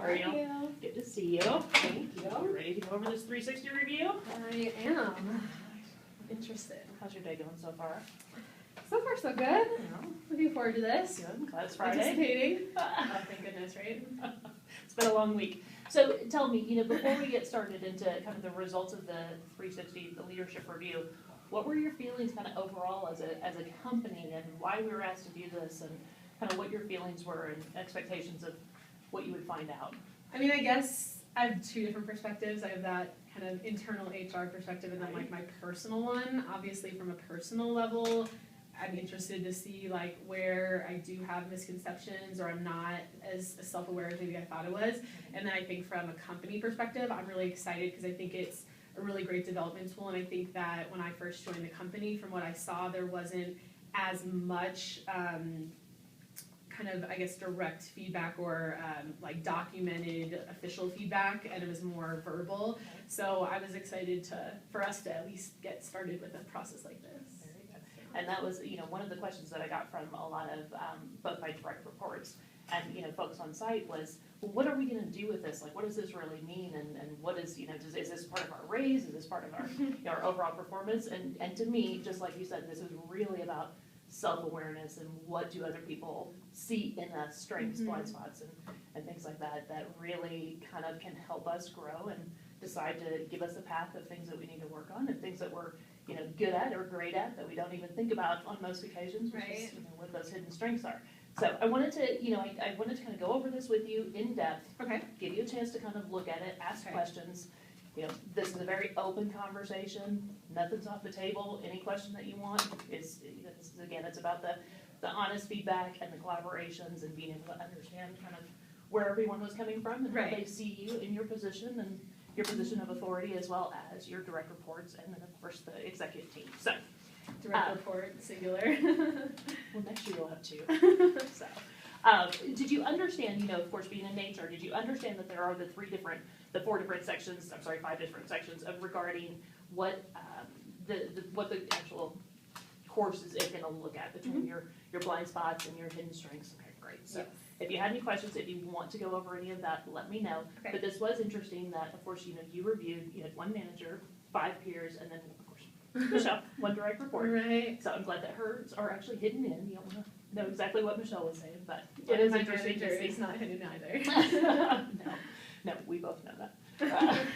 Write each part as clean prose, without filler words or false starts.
are you? Good to see you. Thank you. You ready to go over this 360 review? I am. Interested. How's your day going so far? So far, so good. Yeah. Looking forward to this. Good. Glad it's Friday. Anticipating. Oh, thank goodness, right? It's been a long week. So tell me, before we get started into kind of the results of the 360, the leadership review, what were your feelings kind of overall as a company, and why we were asked to do this, and kind of what your feelings were and expectations of what you would find out? I mean, I guess I have two different perspectives. I have that kind of internal HR perspective and then like my personal one. Obviously, from a personal level, I'm interested to see like where I do have misconceptions or I'm not as self-aware as maybe I thought I was. And then I think from a company perspective, I'm really excited because I think it's a really great development tool. And I think that when I first joined the company, from what I saw, there wasn't as much kind of, I guess, direct feedback or like documented official feedback, and it was more verbal. So I was excited for us to at least get started with a process like this. Very good. And that was, one of the questions that I got from a lot of both my direct reports and, folks on site was, well, what are we going to do with this? Like, what does this really mean? And what is, is this part of our raise? Is this part of our, our overall performance? And to me, just like you said, this is really about self-awareness and what do other people see in us, strengths, blind spots, and things like that, that really kind of can help us grow and decide to give us a path of things that we need to work on and things that we're, good at or great at that we don't even think about on most occasions, which is, what those hidden strengths are. So I wanted to, I wanted to kind of go over this with you in depth, give you a chance to kind of look at it, ask questions. This is a very open conversation. Nothing's off the table. Any question that you want is, again, it's about the honest feedback and the collaborations and being able to understand kind of where everyone was coming from and how they see you in your position and your position of authority, as well as your direct reports and then, of course, the executive team. So, direct report, singular. Well, next year you'll have two. So, did you understand, of course, being in HR, did you understand that there are the 5 different sections of regarding what what the actual course is going to look at between your blind spots and your hidden strengths? Okay, great. So if you had any questions, if you want to go over any of that, let me know. But this was interesting that, of course, you reviewed, you had 1 manager, 5 peers, and then, of course, Michelle, 1 direct report. Right. So I'm glad that hers are actually hidden in. You don't want to know exactly what Michelle was saying, but it is interesting to see. It's not hidden either. No, we both know that.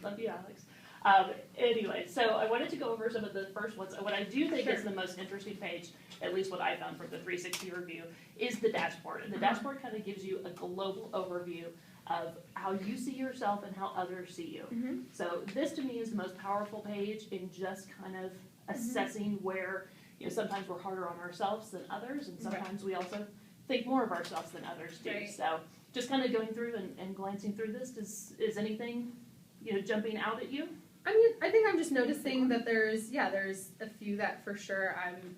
Love you, Alex. Anyway, so I wanted to go over some of the first ones. What I do think is the most interesting page, at least what I found from the 360 review, is the dashboard. And the dashboard kind of gives you a global overview of how you see yourself and how others see you. So this to me is the most powerful page in just kind of assessing where, sometimes we're harder on ourselves than others, and sometimes we also think more of ourselves than others do. So just kind of going through and glancing through this, is anything, jumping out at you? I mean, I think I'm just noticing that there's a few that for sure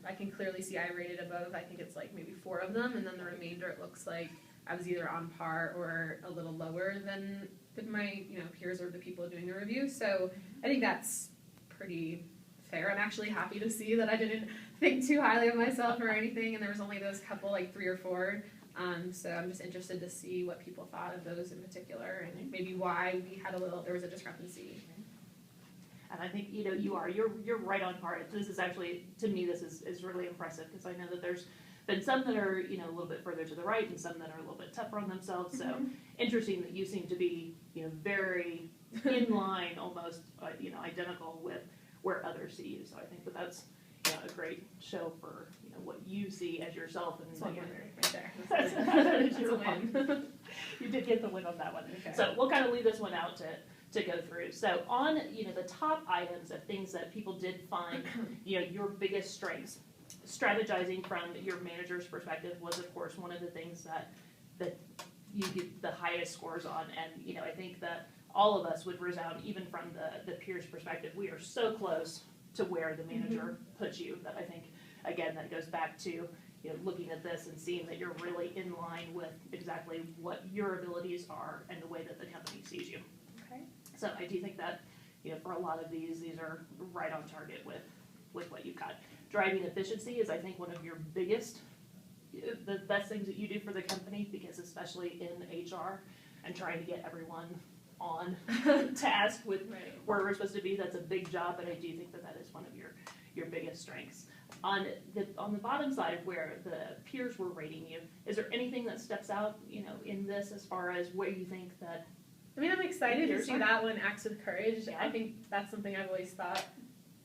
I can clearly see I rated above. I think it's like maybe 4 of them, and then the remainder it looks like I was either on par or a little lower than my peers or the people doing the review. So I think that's pretty fair. I'm actually happy to see that I didn't think too highly of myself or anything, and there was only those couple, like 3 or 4. So I'm just interested to see what people thought of those in particular, and maybe why there was a discrepancy. And I think, you're right on par. This is actually, to me, this is really impressive, because I know that there's been some that are, a little bit further to the right and some that are a little bit tougher on themselves. So interesting that you seem to be, very in line, almost, identical with where others see you. So I think that's, a great show for, what you see as yourself. And right there. That is your win. You did get the win on that one. Okay. So we'll kind of leave this one out to go through. So on, the top items of things that people did find, your biggest strengths, strategizing from your manager's perspective was, of course, one of the things that you get the highest scores on. And, I think that all of us would resound, even from the peers' perspective. We are so close to where the manager puts you that I think, again, that goes back to, looking at this and seeing that you're really in line with exactly what your abilities are and the way that the company sees you. Okay. So I do think that, for a lot of these are right on target with what you've got. Driving efficiency is, I think, one of your biggest, the best things that you do for the company, because especially in HR and trying to get everyone on task with where we're supposed to be, that's a big job, but I do think that that is one of your biggest strengths. On the bottom side of where the peers were rating you, is there anything that steps out, in this as far as where you think that? I mean, I'm excited to see that one, acts with courage. Yeah. I think that's something I've always thought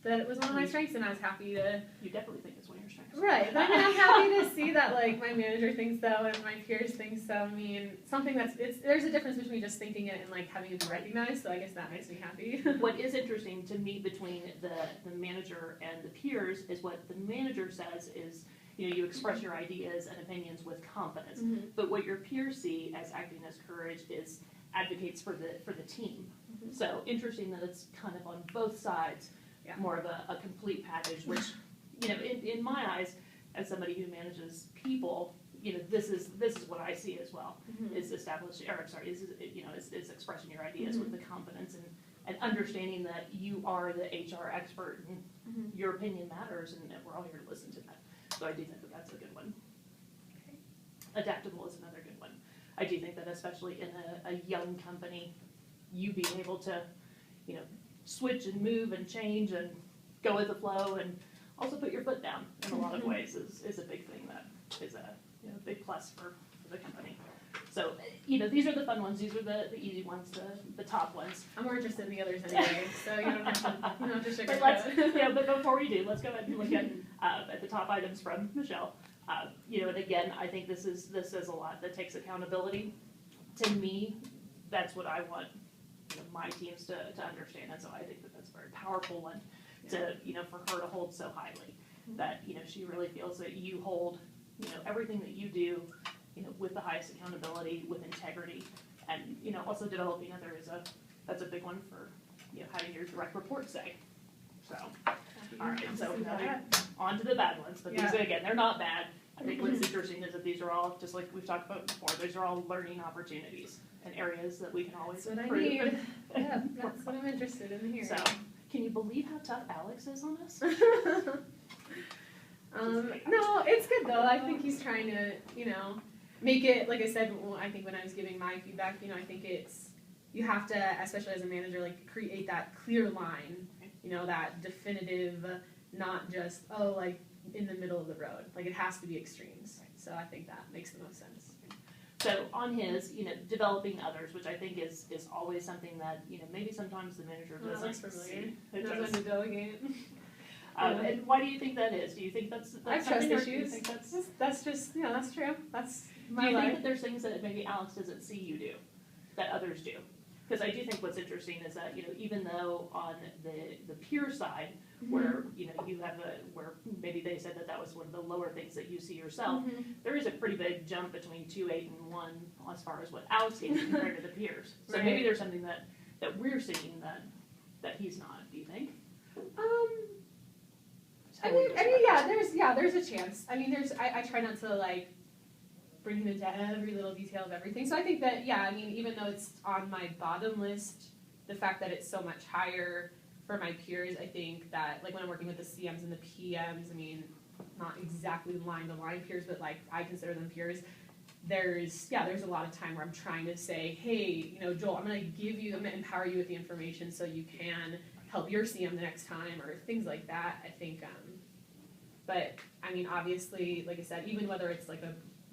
that it was one of my strengths, and I was happy to. You definitely think it's one of your strengths. Right, but I mean, I'm happy to see that, like, my manager thinks so and my peers think so. I mean, something there's a difference between just thinking it and, like, having it be recognized, so I guess that makes me happy. What is interesting to me between the manager and the peers is what the manager says is, you express your ideas and opinions with confidence, but what your peers see as acting as courage is advocates for the team. So interesting that it's kind of on both sides. Yeah. More of a complete package, which, in my eyes, as somebody who manages people, this is what I see as well, is establishing, is expressing your ideas with the confidence and understanding that you are the HR expert and your opinion matters, and we're all here to listen to that. So I do think that that's a good one. Okay. Adaptable is another good one. I do think that especially in a young company, you being able to, switch and move and change and go with the flow and also put your foot down in a lot of ways is a big thing that is a big plus for the company. So, these are the fun ones. These are the easy ones, the top ones. I'm more interested in the others anyway, so you don't have to sugarcoat. But before we do, let's go ahead and look at the top items from Michelle. And again, I think this is a lot that takes accountability. To me, that's what I want my teams to understand, and so I think that that's a very powerful one to for her to hold so highly, that she really feels that you hold everything that you do with the highest accountability, with integrity, and also developing others. That's a big one for having your direct report say. So all right, so on to the bad ones, but these again, they're not bad. I think what's interesting is that these are all, just like we've talked about before, these are all learning opportunities and areas that we can always improve. Yeah, that's what I'm interested in hearing. So, can you believe how tough Alex is on us? No, it's good though. I think he's trying to, make it, like I said, I think when I was giving my feedback, I think you have to, especially as a manager, like create that clear line, that definitive, not just, in the middle of the road. Like it has to be extremes. So I think that makes the most sense. So on his, developing others, which I think is always something that, maybe sometimes the manager doesn't see. Knows when to delegate. And why do you think that is? Do you think that's I have trust issues. Do you think that's just, that's true. That's my life. Do you life. think that there's things that maybe Alex doesn't see you do, that others do? Because I do think what's interesting is that, even though on the peer side, where, you have where maybe they said that was one of the lower things that you see yourself, there is a pretty big jump between 2, 8, and 1 as far as what Alex sees compared to the peers. So maybe there's something that we're seeing that he's not, do you think? There's a chance. I mean, I try not to, bring him into every little detail of everything. So I think that, even though it's on my bottom list, the fact that it's so much higher for my peers, I think that, when I'm working with the CMs and the PMs, not exactly line-to-line peers, but, I consider them peers, there's a lot of time where I'm trying to say, hey, Joel, I'm going to empower you with the information so you can help your CM the next time, or things like that. I think, but, obviously, like I said, even whether it's, a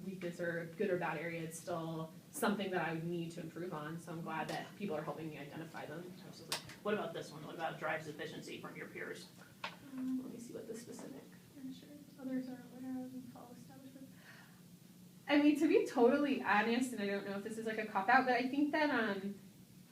weakness or good or bad area, it's still something that I would need to improve on, so I'm glad that people are helping me identify them. Absolutely. What about this one? What about drives efficiency from your peers? Let me see what the specific others are aware of and follow establishment. To be totally honest, and I don't know if this is a cop-out, but I think that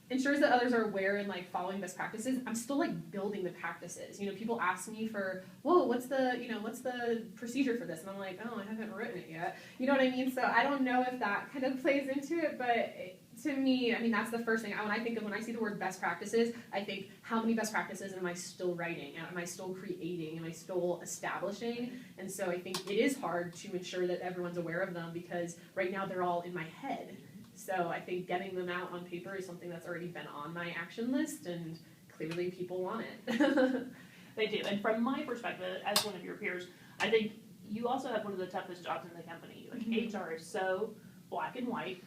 ensures that others are aware and following best practices. I'm still building the practices. People ask me for, whoa, what's the procedure for this? And I'm like, oh, I haven't written it yet. You know what I mean? So I don't know if that kind of plays into it, but to me, that's the first thing. When I see the word best practices, I think, how many best practices am I still writing? Am I still creating? Am I still establishing? And so I think it is hard to ensure that everyone's aware of them, because right now they're all in my head. So I think getting them out on paper is something that's already been on my action list, and clearly people want it. They do. And from my perspective, as one of your peers, I think, you also have one of the toughest jobs in the company. Like Mm-hmm. HR is so black and white,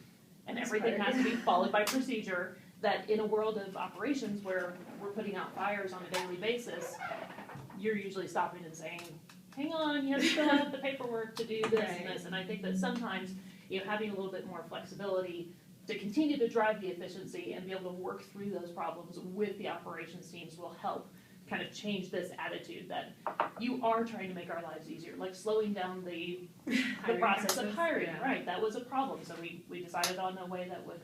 and That's everything hard. has to be followed by procedure, that in a world of operations where we're putting out fires on a daily basis, you're usually stopping and saying, hang on, you have to fill out the paperwork to do this and this. And I think that sometimes, having a little bit more flexibility to continue to drive the efficiency and be able to work through those problems with the operations teams will help kind of change this attitude that you are trying to make our lives easier, like slowing down the process of hiring, yeah. right? That was a problem, so we decided on a way that would,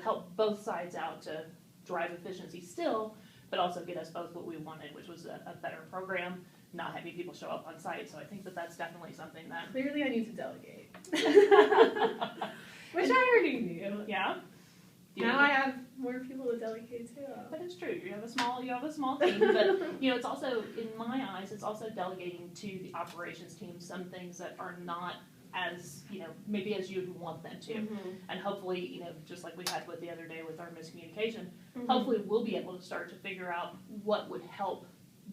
help both sides out to drive efficiency still, but also get us both what we wanted, which was a better program, not having people show up on site. So I think that that's definitely something that. Clearly I need to delegate. Which I already knew. Yeah. Now I have more people to delegate to. But it's true. You have a small team, but it's also, in my eyes, it's also delegating to the operations team some things that are not as, maybe as you'd want them to. Mm-hmm. And hopefully, just like we had with the other day with our miscommunication, Mm-hmm. hopefully we'll be able to start to figure out what would help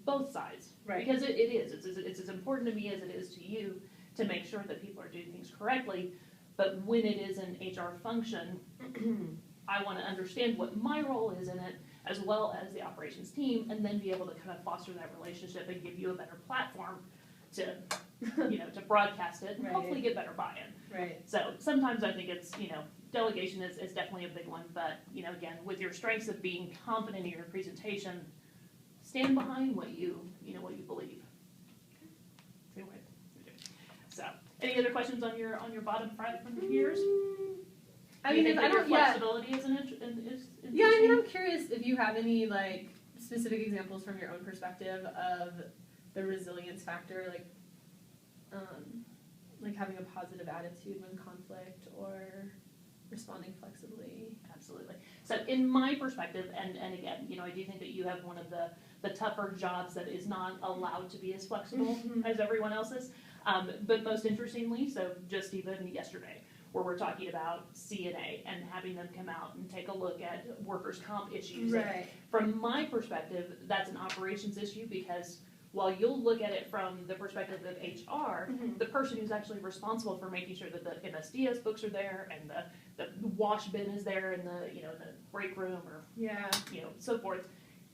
both sides. Right. Because it is. It's as important to me as it is to you to make sure that people are doing things correctly. But when it is an HR function, I want to understand what my role is in it, as well as the operations team, and then be able to kind of foster that relationship and give you a better platform to, to broadcast it and Right. hopefully get better buy-in. Right. So sometimes I think it's, delegation is definitely a big one, but, again, with your strengths of being confident in your presentation, stand behind what you believe. Same way. So, any other questions on your bottom front from yours? I mean, think I that your don't. Yeah. flexibility is interesting. Yeah. I mean, I'm curious if you have any specific examples from your own perspective of the resilience factor, like having a positive attitude when conflict or responding flexibly. Absolutely. So in my perspective, and again, I do think that you have one of the tougher jobs that is not allowed to be as flexible as everyone else's. But most interestingly, so just even yesterday, where we're talking about CNA and having them come out and take a look at workers' comp issues. Right. From my perspective, that's an operations issue because while you'll look at it from the perspective of HR, the person who's actually responsible for making sure that the MSDS books are there and the wash bin is there in the the break room or Yeah. so forth,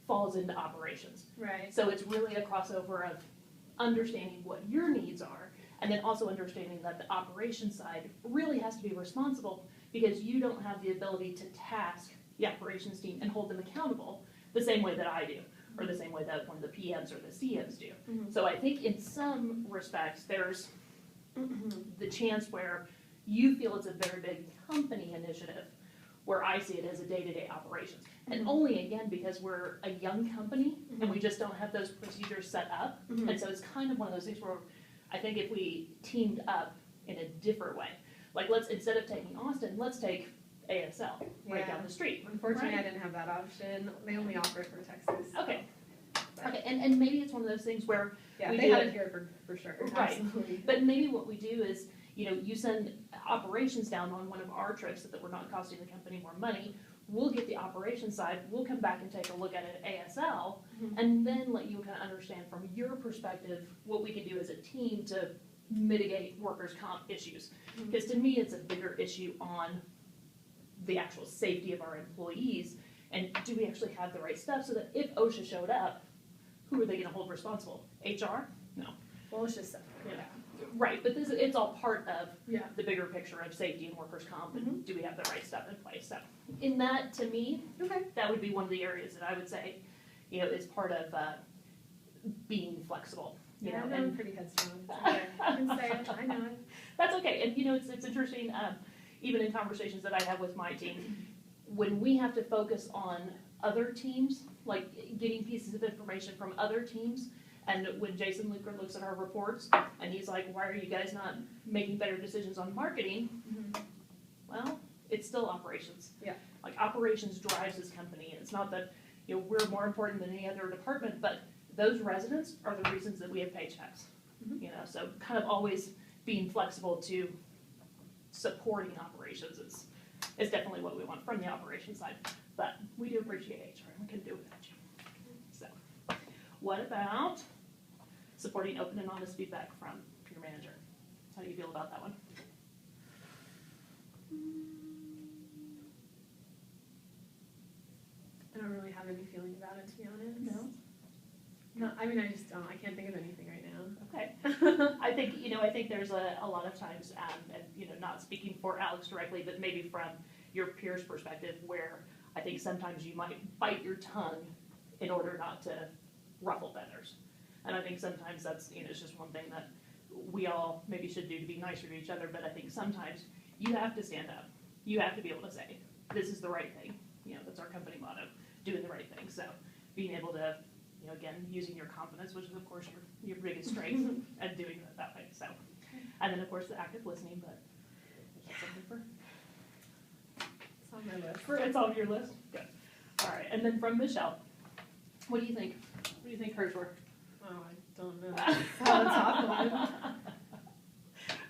falls into operations. Right. So it's really a crossover of understanding what your needs are, and then also understanding that the operations side really has to be responsible because you don't have the ability to task the operations team and hold them accountable the same way that I do, or the same way that one of the PMs or the CMs do. Mhm. So I think in some respects there's the chance where you feel it's a very big company initiative, where I see it as a day-to-day operations. And only, again, because we're a young company and we just don't have those procedures set up. And so it's kind of one of those things where I think if we teamed up in a different way, like instead of taking Austin, let's take ASL right down the street. Unfortunately, right? I didn't have that option. They only offer it for Texas. So. Okay. Okay, and maybe it's one of those things where Yeah, we they do have it- it here for sure. Right. Absolutely. But maybe what we do is, you send operations down on one of our trips that we're not costing the company more money. We'll get the operations side, we'll come back and take a look at it at ASL, and then let you kind of understand from your perspective what we can do as a team to mitigate workers' comp issues. Because to me, it's a bigger issue on the actual safety of our employees, and do we actually have the right stuff so that if OSHA showed up, who are they gonna hold responsible? HR? No. Well, it's just Yeah. Right, but it's all part of Yeah. the bigger picture of safety and workers' comp, and do we have the right stuff in place? So, in that, to me, Okay. that would be one of the areas that I would say, is part of being flexible. Yeah, I'm And pretty headstrong. It's okay. I can say it. I know it. that's okay. And it's interesting, even in conversations that I have with my team, when we have to focus on other teams, like getting pieces of information from other teams, and when Jason Luker looks at our reports and he's like, why are you guys not making better decisions on marketing? Well, it's still operations. Yeah. Like operations drives this company. It's not that, we're more important than any other department, but those residents are the reasons that we have paychecks. So kind of always being flexible to supporting operations is definitely what we want from the operations side. But we do appreciate HR and we couldn't do it without you. So what about supporting open and honest feedback from your manager. How do you feel about that one? I don't really have any feeling about it, to be honest. No? No, I mean, I just don't. I can't think of anything right now. Okay. I think there's a lot of times, and not speaking for Alex directly, but maybe from your peers' perspective, where I think sometimes you might bite your tongue in order not to ruffle feathers. And I think sometimes that's, it's just one thing that we all maybe should do to be nicer to each other, but I think sometimes you have to stand up. You have to be able to say, this is the right thing. That's our company motto, doing the right thing. So being able to, again, using your confidence, which is of course your biggest strength, and doing it that way. So, and then of course the active listening, but that's something for. It's on my list. It's on your list? Good. All right, and then from Michelle, what do you think? What do you think hers were? Oh, I don't know. That's the top one.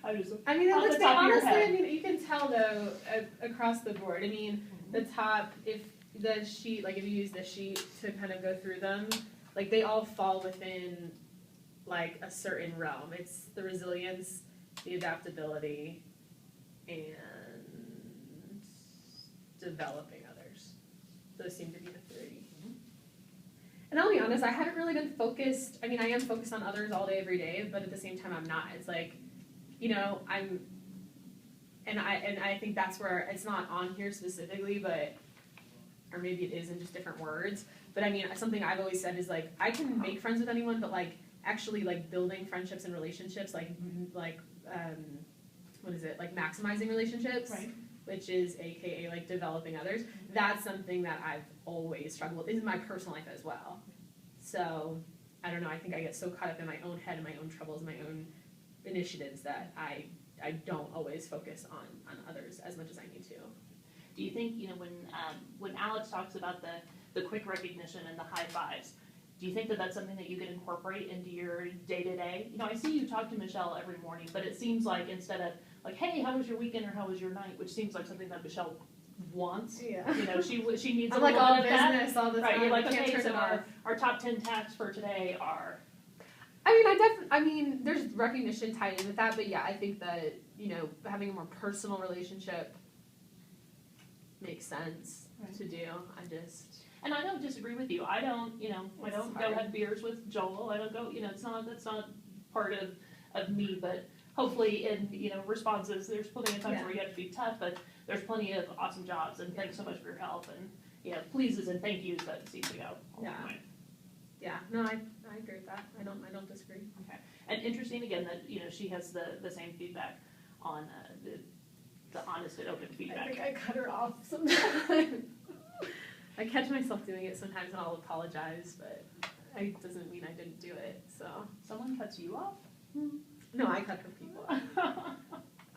I mean, off the top of your honestly, head. I mean, you can tell though, across the board. I mean, the top, if the sheet, like if you use the sheet to kind of go through them, like they all fall within like a certain realm. It's the resilience, the adaptability, and developing others. Those seem to be the three. And I'll be honest, I haven't really been focused. I mean, I am focused on others all day, every day, but at the same time, I'm not. It's like, I think that's where it's not on here specifically, but, or maybe it is in just different words. But I mean, something I've always said is like, I can make friends with anyone, but like actually like building friendships and relationships, like what is it? Like maximizing relationships. Right. Which is AKA like developing others. That's something that I've always struggled with in my personal life as well. So I don't know, I think I get so caught up in my own head and my own troubles, my own initiatives that I don't always focus on others as much as I need to. Do you think, when Alex talks about the quick recognition and the high fives, do you think that that's something that you can incorporate into your day-to-day? I see you talk to Michelle every morning, but it seems like instead of like, hey, how was your weekend or how was your night, which seems like something that Michelle wants. Yeah. She needs I'm a like little all bit of that. business all the time. Right, you're like, Can't okay, turn so it off. our top 10 tasks for today are. I mean, there's recognition tied in with that, but yeah, I think that, having a more personal relationship makes sense to do. And I don't disagree with you. I don't go have beers with Joel. I don't go, that's not part of me, but hopefully in, responses, there's plenty of times where you have to be tough, but there's plenty of awesome jobs, and thanks so much for your help, and, pleases and thank yous that seem to go all the way. Yeah, no, I agree with that. I don't disagree. Okay. And interesting again that, she has the same feedback on the honest and open feedback. I think I cut her off sometimes. I catch myself doing it sometimes and I'll apologize, but it doesn't mean I didn't do it, so. Someone cuts you off? No, I cut her people off.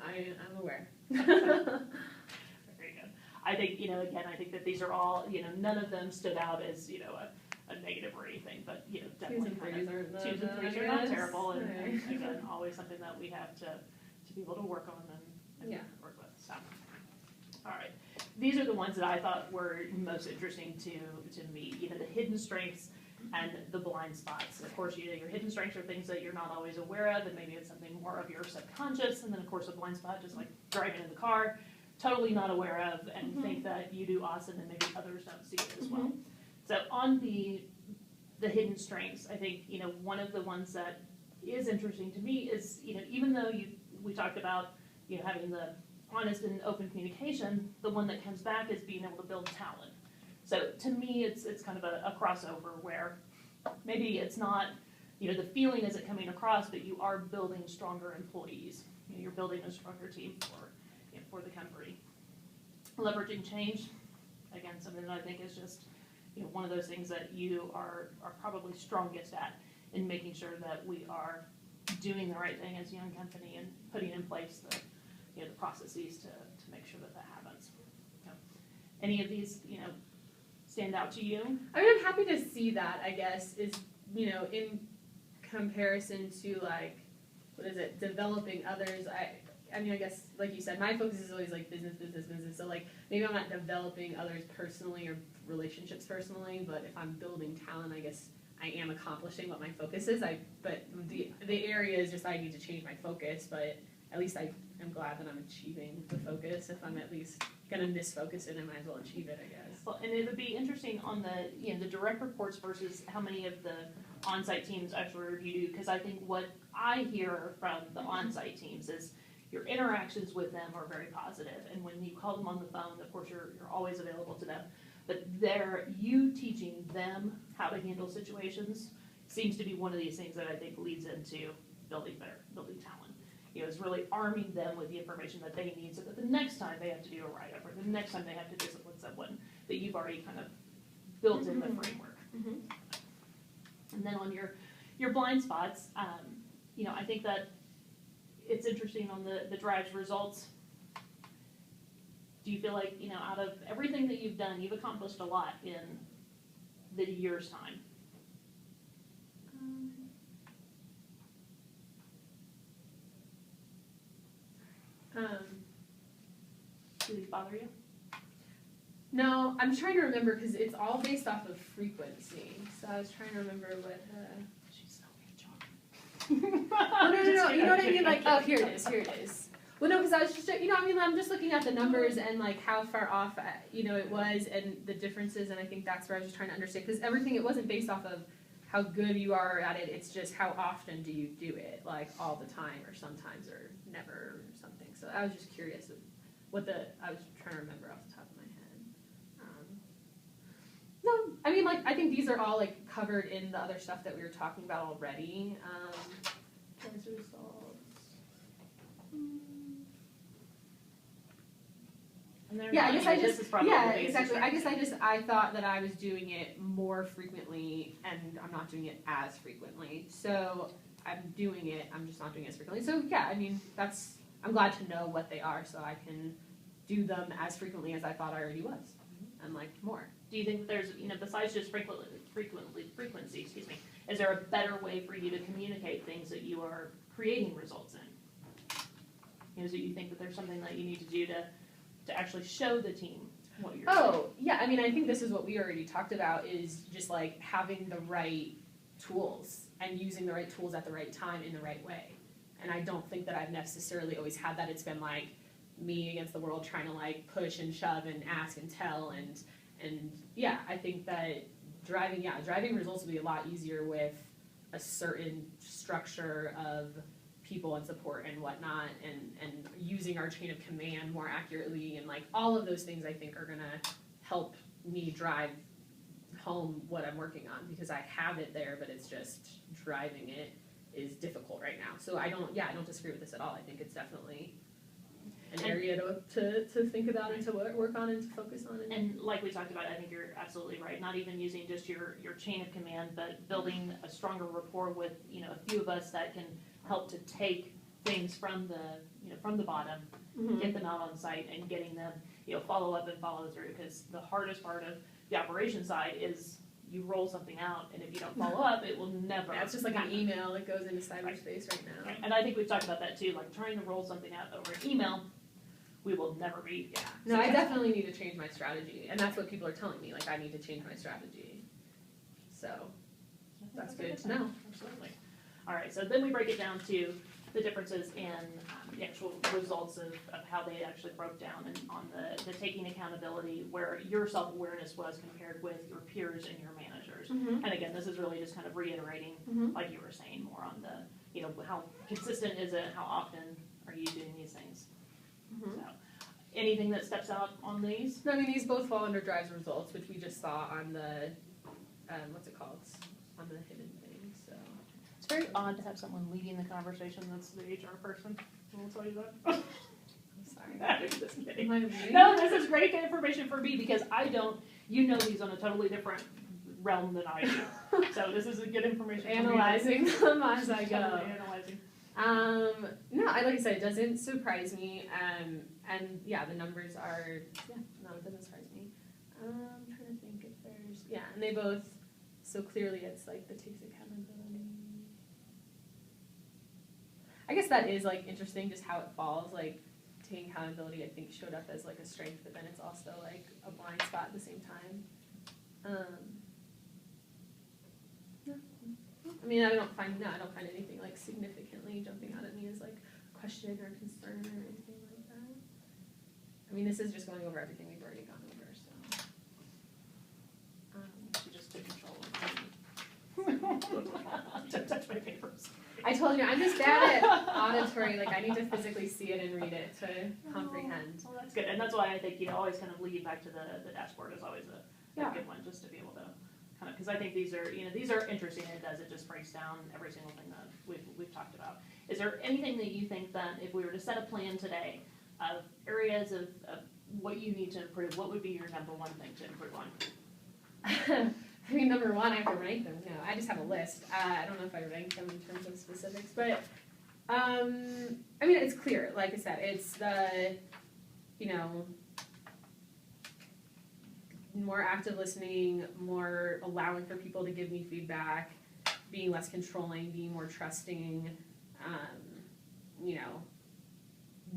I'm aware. Very good. I think, again, I think that these are all, none of them stood out as, a negative or anything, but, definitely twos and threes twos and threes are not terrible, and Right. again, always something that we have to be able to work on and work with, so. All right. These are the ones that I thought were most interesting to me, the hidden strengths and the blind spots. Of course, your hidden strengths are things that you're not always aware of, and maybe it's something more of your subconscious, and then of course a blind spot, just like driving in the car, totally not aware of, and think that you do awesome, and maybe others don't see it as well. So on the hidden strengths, I think, one of the ones that is interesting to me is, even though we talked about, having the honest and open communication, the one that comes back is being able to build talent. So to me, it's kind of a crossover where maybe it's not, the feeling isn't coming across, but you are building stronger employees. You're building a stronger team for the company. Leveraging change, again, something that I think is just, one of those things that you are probably strongest at in making sure that we are doing the right thing as a young company and putting in place the processes to make sure that happens. Any of these, stand out to you? I mean, I'm happy to see that, I guess, is, in comparison to like, what is it, developing others. I mean, I guess, like you said, my focus is always like business. So like, maybe I'm not developing others personally or relationships personally, but if I'm building talent, I guess I am accomplishing what my focus is. But the area is just I need to change my focus, but at least I am glad that I'm achieving the focus. If I'm at least gonna misfocus it, I might as well achieve it, I guess. Well, and it would be interesting on the, the direct reports versus how many of the on-site teams actually review you, because I think what I hear from the on-site teams is your interactions with them are very positive, and when you call them on the phone, of course, you're always available to them, but you teaching them how to handle situations seems to be one of these things that I think leads into building talent. Is really arming them with the information that they need so that the next time they have to do a write-up or the next time they have to discipline someone, that you've already kind of built in the framework. And then on your blind spots, I think that it's interesting on the drives results. Do you feel like, out of everything that you've done, you've accomplished a lot in the year's time? Do these bother you? No, I'm trying to remember because it's all based off of frequency. So I was trying to remember what. She's so HR. Oh, no. You know what I mean? Like, oh, here it is. Well, no, because I was just, I'm just looking at the numbers and like how far off, it was and the differences, and I think that's where I was just trying to understand because everything, it wasn't based off of how good you are at it. It's just how often do you do it, like all the time or sometimes or never or something. So I was just curious of I was trying to remember off the top of my head. No, I think these are all like covered in the other stuff that we were talking about already. As results. Yeah, I guess I just, exactly. I thought that I was doing it more frequently and I'm not doing it as frequently. So I'm doing it, I'm just not doing it as frequently. So yeah, I'm glad to know what they are so I can do them as frequently as I thought I already was, and like more. Do you think that there's, besides just frequency, is there a better way for you to communicate things that you are creating results in? So you think that there's something that you need to do to actually show the team what you're doing? Oh, yeah, I think this is what we already talked about, is just like having the right tools and using the right tools at the right time in the right way. And I don't think that I've necessarily always had that. It's been like me against the world trying to like push and shove and ask and tell and yeah, I think that driving results will be a lot easier with a certain structure of people and support and whatnot, and using our chain of command more accurately, and like all of those things I think are gonna help me drive home what I'm working on, because I have it there, but it's just driving it is difficult right now. So I don't disagree with this at all. I think it's definitely an area to think about and to work on and to focus on. And like we talked about, I think you're absolutely right. Not even using just your chain of command, but building a stronger rapport with a few of us that can help to take things from the bottom, get them out on site, and getting them follow up and follow through. Because the hardest part of the operation side is you roll something out, and if you don't follow up, it will never. Yeah, it's just like an email that goes into cyberspace right now. Right. And I think we've talked about that too. Like trying to roll something out over email, we will never be. Yeah. No, I definitely need to change my strategy, and that's what people are telling me. Like I need to change my strategy. So that's good to know. Absolutely. All right. So then we break it down to the differences in the actual results of how they actually broke down, and on the taking accountability, where your self-awareness was compared with your peers and your managers. And again, this is really just kind of reiterating, like you were saying, more on the, how consistent is it, how often are you doing these things. So, anything that steps out on these? No, these both fall under drives results, which we just saw on the, what's it called? On the hidden thing, so. It's very odd to have someone leading the conversation that's the HR person. I'll tell you that. I'm sorry. I'm just kidding. No, this is great information for me because I don't, these on a totally different realm than I do. So this is a good information. Analyzing them as I go. Analyzing. No, like I said, it doesn't surprise me. And yeah, the numbers are, no, it doesn't surprise me. I'm trying to think if there's, and they both, so clearly it's like the takes accountability. I guess that is like interesting, just how it falls. Like taking accountability, I think showed up as like a strength, but then it's also like a blind spot at the same time. No, I mean, I don't find anything like significantly jumping out at me as like question or concern or anything like that. I mean, this is just going over everything we've already gone over, so. You just took control of Don't touch my papers. I told you, I'm just bad at auditory, like I need to physically see it and read it to comprehend. Well, that's good, and that's why I think, always kind of lead back to the dashboard is always a good one, just to be able to kind of, because I think these are interesting, and it just breaks down every single thing that we've talked about. Is there anything that you think that if we were to set a plan today of areas of what you need to improve, what would be your number one thing to improve on? I mean, number one, I have to rank them. No, I just have a list. I don't know if I rank them in terms of specifics, but I mean, it's clear. Like I said, it's the, more active listening, more allowing for people to give me feedback, being less controlling, being more trusting,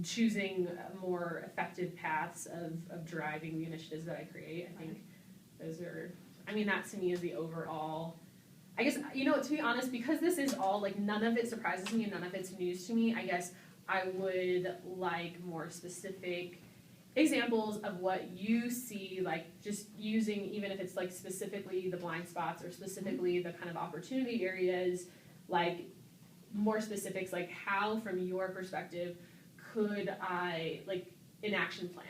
choosing more effective paths of driving the initiatives that I create. I think those are, that to me is the overall, I guess, to be honest, because this is all, like, none of it surprises me and none of it's news to me, I guess I would like more specific examples of what you see, like, just using, even if it's, like, specifically the blind spots or specifically the kind of opportunity areas, like, more specifics, like, how, from your perspective, could I, like, an action plan?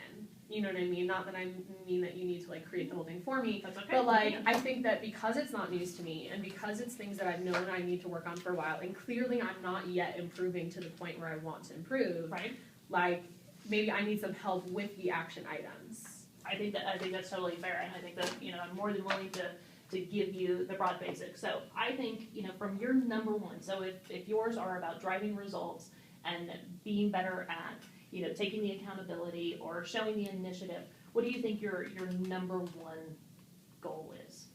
You know what I mean? Not that I mean that you need to, like, create the whole thing for me. That's okay. But, like, I think that because it's not news to me and because it's things that I've known I need to work on for a while, and clearly I'm not yet improving to the point where I want to improve, Right. like, maybe I need some help with the action items. I think that's totally fair, and I think that, I'm more than willing to give you the broad basics. So I think, from your number one, so if yours are about driving results and being better at, taking the accountability or showing the initiative, what do you think your number one goal is?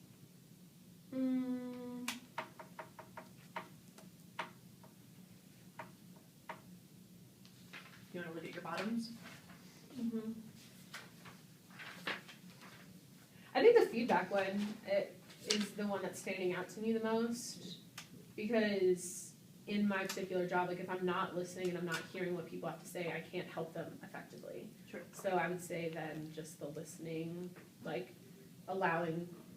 You want to look at your bottoms? Mm-hmm. I think the feedback one is the one that's standing out to me the most, because in my particular job, like, if I'm not listening and I'm not hearing what people have to say, I can't help them effectively. Sure. So I would say then just the listening, like,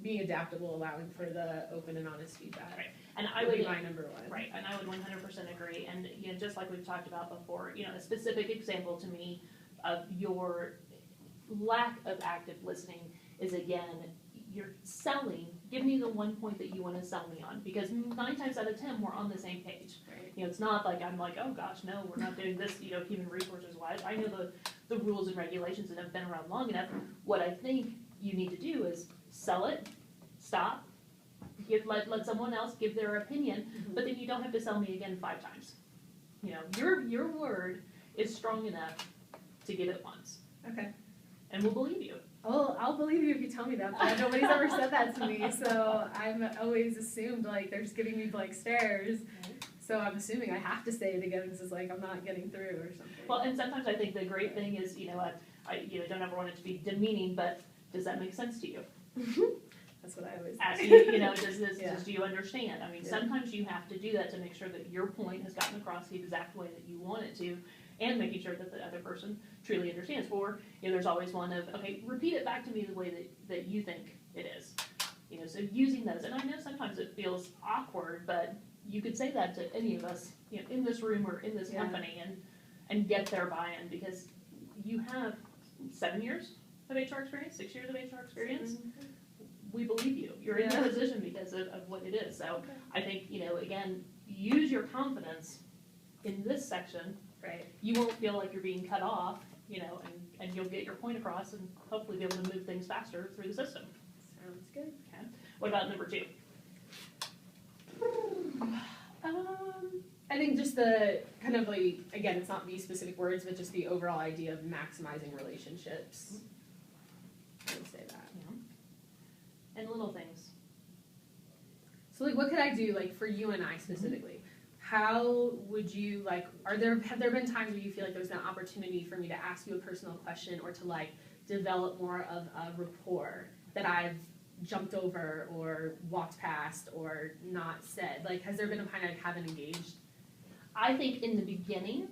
being adaptable, allowing for the open and honest feedback. Right. And I would be my number one. Right, and I would 100% agree. And just like we've talked about before, a specific example to me of your lack of active listening is, again, you're selling. Give me the one point that you want to sell me on, because 9 times out of 10 we're on the same page. Right. It's not like I'm like, oh gosh, no, we're not doing this. Human resources wise, I know the rules and regulations and have been around long enough. What I think you need to do is sell it, stop, let someone else give their opinion, but then you don't have to sell me again 5 times. Your word is strong enough to give it once. Okay. And we'll believe you. Oh, I'll believe you if you tell me that, but nobody's ever said that to me, so I'm always assumed, like, they're just giving me blank stares, so I'm assuming I have to say it again, because it's like I'm not getting through or something. Well, and sometimes I think the great thing is, I don't ever want it to be demeaning, but does that make sense to you? That's what I always ask say. you, do you understand? I mean, sometimes you have to do that to make sure that your point has gotten across the exact way that you want it to, and making sure that the other person truly understands. Or, there's always one of, okay, repeat it back to me the way that you think it is. So using those, and I know sometimes it feels awkward, but you could say that to any of us, in this room or in this company, and get their buy-in, because you have 7 years of HR experience, 6 years of HR experience. We believe you. You're in the position because of what it is. So I think, again, use your confidence in this section. Right. You won't feel like you're being cut off, and you'll get your point across and hopefully be able to move things faster through the system. Sounds good. Okay. What about number 2? I think just the kind of, like, again, it's not these specific words, but just the overall idea of maximizing relationships. I would say that. Yeah. And little things. So, like, what could I do, like, for you and I specifically? How would you, like, have there been times where you feel like there's an opportunity for me to ask you a personal question or to, like, develop more of a rapport that I've jumped over or walked past or not said? Like, has there been a kind of haven't engaged? I think in the beginning,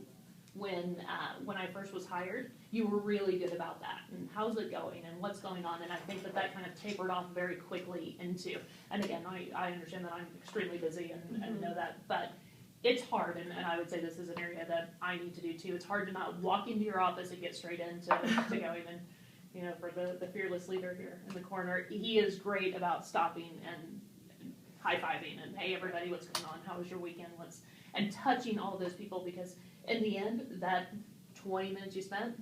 when I first was hired, you were really good about that, and how's it going, and what's going on, and I think that kind of tapered off very quickly into, and again, I understand that I'm extremely busy and know that, but it's hard, and I would say this is an area that I need to do too. It's hard to not walk into your office and get straight into to going, and you know, for the fearless leader here in the corner, he is great about stopping and high-fiving and, hey everybody, what's going on, how was your weekend, and touching all of those people, because in the end, that 20 minutes you spent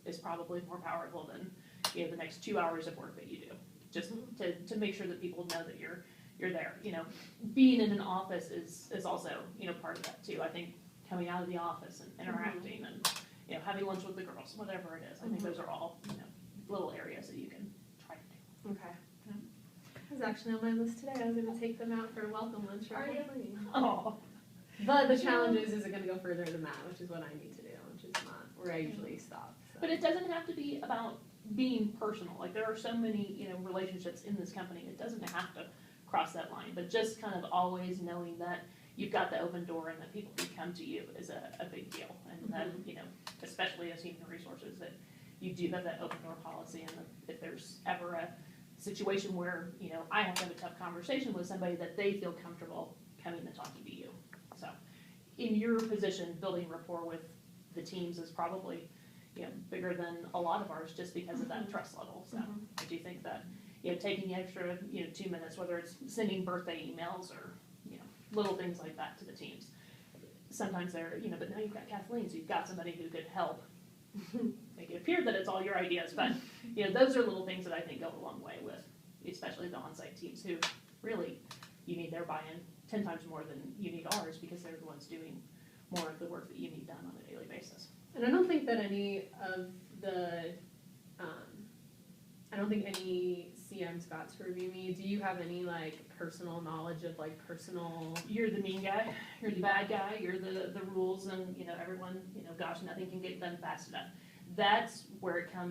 is probably more powerful than, you know, the next 2 hours of work that you do. Just to make sure that people know that you're there. You know, being in an office is also, you know, part of that too. I think coming out of the office and interacting and, you know, having lunch with the girls, whatever it is. I think those are all, you know, little areas that you can try to do. Okay. Yeah. That was actually on my list today. I was going to take them out for a welcome lunch. Are you? Oh. But the challenge is it going to go further than that, which is what I need to do, which is not where I usually stop. So. But it doesn't have to be about being personal. Like, there are so many, you know, relationships in this company. It doesn't have to cross that line, but just kind of always knowing that you've got the open door and that people can come to you is a big deal. And that, you know, especially as human resources, that you do have that open door policy, and if there's ever a situation where, you know, I have to have a tough conversation with somebody, that they feel comfortable coming and talking to you. So in your position, building rapport with the teams is probably, you know, bigger than a lot of ours, just because of that trust level. So I do think that, you know, taking the extra, you know, 2 minutes, whether it's sending birthday emails or, you know, little things like that to the teams. Sometimes they're, you know, but now you've got Kathleen, so you've got somebody who could help make it appear that it's all your ideas. But, you know, those are little things that I think go a long way with, especially the on-site teams, who really, you need their buy-in 10 times more than you need ours, because they're the ones doing more of the work that you need done on a daily basis. And I don't think that any of the, I don't think any CMs got to review me. Do you have any, like, personal knowledge of, like, personal? You're the mean guy, you're the bad guy, you're the rules, and, you know, everyone, you know, gosh, nothing can get done fast enough. That's where it comes